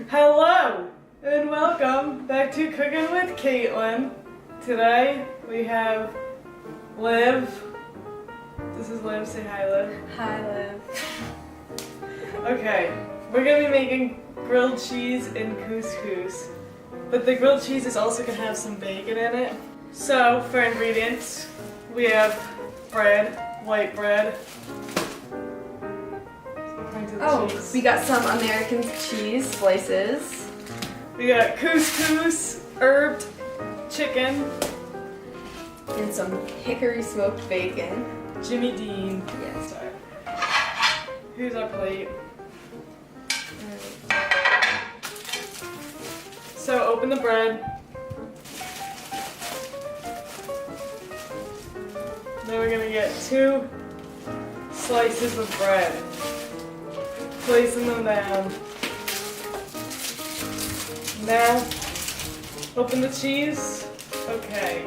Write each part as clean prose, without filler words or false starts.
Hello and welcome back to Cooking with Caitlyn. Today we have Liv. This is Liv. Say hi, Liv. Hi, Liv. Okay, we're gonna be making grilled cheese and couscous, but the grilled cheese is also gonna have some bacon in it. So for ingredients, we have bread, white bread. Oh, cheese. we got some American cheese slices. We got couscous, herbed chicken, And some hickory smoked bacon. Jimmy Dean. Yes. Sorry. Here's our plate. So open the bread. Then we're gonna get 2 slices of bread. Placing them down. Now, open the cheese. Okay.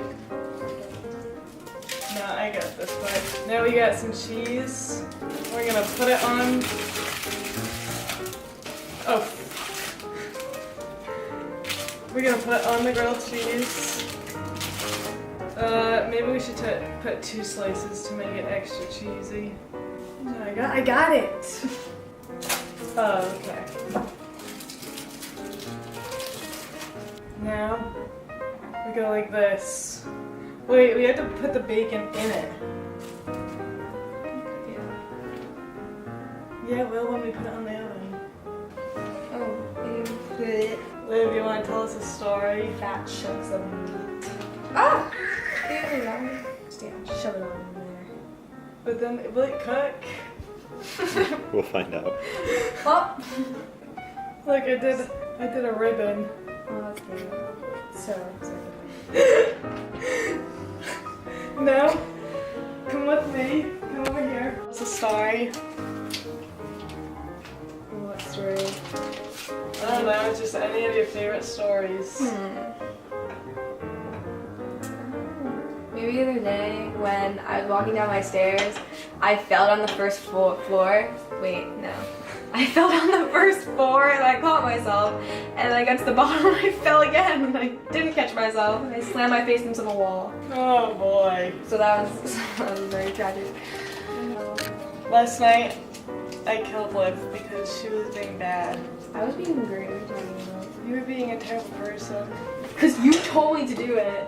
Now I got this part. Now we got some cheese. We're gonna put it on. Oh. We're gonna put on the grilled cheese. Maybe we should put 2 slices to make it extra cheesy. I got it. Oh, okay. Now we go like this. Wait, we have to put the bacon in it. Yeah, well, when we put it on the oven. Oh, you put it. Liv, you want to tell us a story? Fat chunks of meat. Ah! Ew, stand, shove it on in there. But then, will it cook? We'll find out. Oh! Like I did a ribbon. Oh, that's good. So No, come with me. Come over here. It's a story. what story? I don't know, just any of your favorite stories. Maybe the other day when I was walking down my stairs, I fell down the first floor. Wait, no. I fell down the first floor and I caught myself, and I got to the bottom and I fell again and I didn't catch myself. I slammed my face into the wall. Oh boy. So that was very tragic. Last night, I killed Liv because she was being bad. I was being great. You were being a terrible person. Because you told me to do it.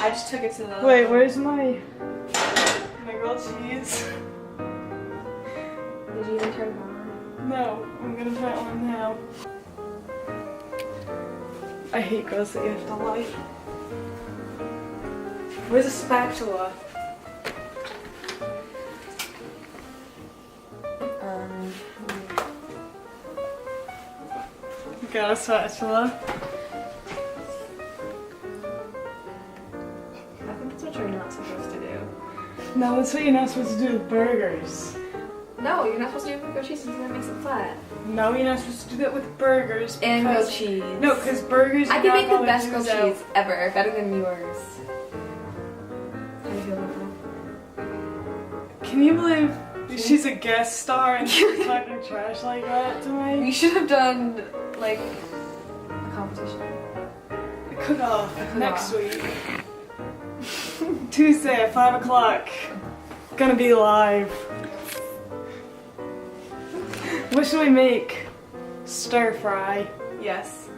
I just took it to the... Wait, where's my grilled cheese? Did you even turn it on? No, I'm gonna try it on now. I hate grills that you have to light. Where's a spatula? Got a spatula. I think that's what you're not supposed to do. No, that's what you're not supposed to do with burgers. No, you're not supposed to do it with grilled cheese because that makes it flat. No, you're not supposed to do that with burgers. And grilled because- cheese. No, because burgers. I are can not make the gonna best use grilled out- cheese ever, better than yours. How do you feel about that? Can you believe she's a guest star and she's talking trash like that to We me? should have done, like, a competition. Cook off next off. week. Tuesday at 5 o'clock. Gonna be live. What should we make? Stir fry. Yes.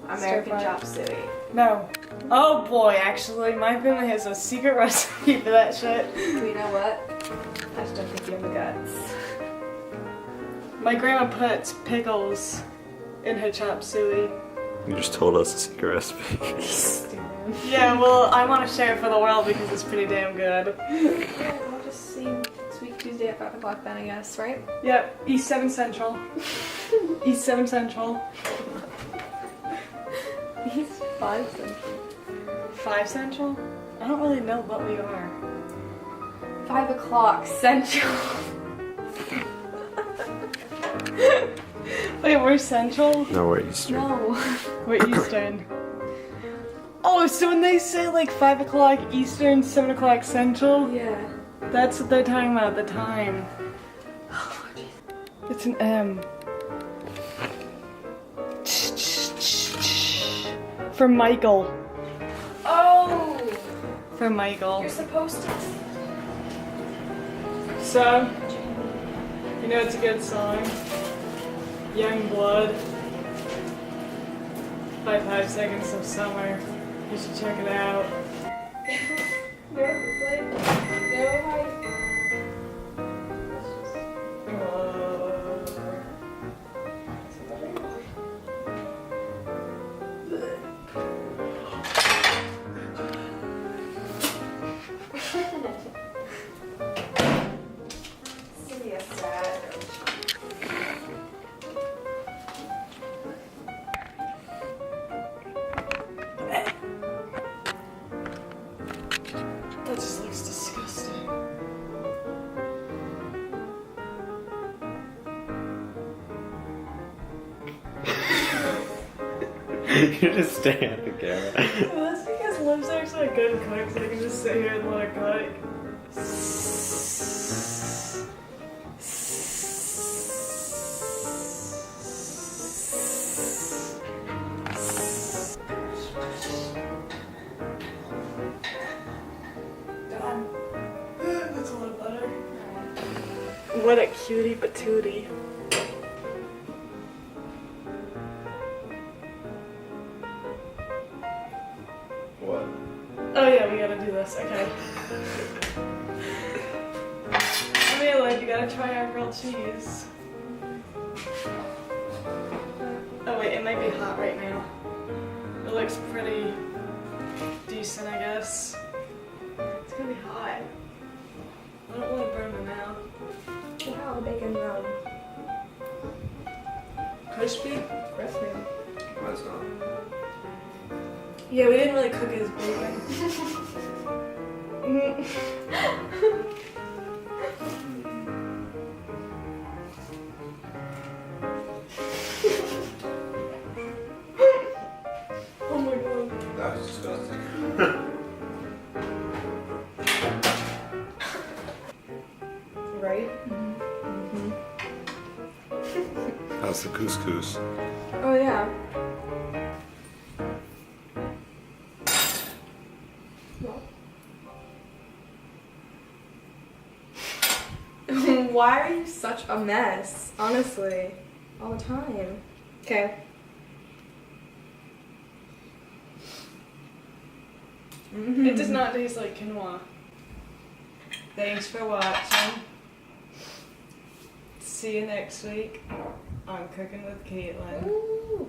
American Stir-fry. chop suey. No. Oh boy, actually, my family has a secret recipe for that shit. Do you know what? I just don't think you have the guts. My grandma puts pickles in her chop suey. You just told us a secret recipe. Yeah, well, I want to share it for the world because it's pretty damn good. Yeah, we'll just see this week Tuesday at 5 o'clock then, I guess, right? Yep, East 7 Central. East 7 Central. He's 5 Central. 5 Central? I don't really know what we are. 5 o'clock Central. Wait, we're Central? No, we're Eastern. No. We're Eastern. Oh, so when they say like 5 o'clock Eastern, 7 o'clock Central, Yeah. that's what they're talking about, the time. It's an M. For Michael. Oh! For Michael. You're supposed to. So, you know it's a good song. Young Blood by 5 Seconds of Summer. You should check it out. No, it's like. No, This is gonna be a sad. That just looks disgusting. You're just staring at the camera. Well, that's because Liv's actually a good cook, so I can just sit here and let her cook. Done. That's a lot better. What a cutie patootie. What? Oh yeah, we gotta do this, okay. Amelia, you gotta try our grilled cheese. Oh wait, it might be hot right now. It looks pretty decent, I guess. It's gonna be hot. I don't want to burn my mouth. Wow, bacon rum. Crispy? Crispy. That's not. Yeah, we didn't really cook it as bacon. Oh my god. That was disgusting. Right? How's the couscous? Oh, yeah. Why are you such a mess? Honestly. All the time. Okay. It does not taste like quinoa. Thanks for watching. See you next week on Cooking with Caitlyn. Ooh.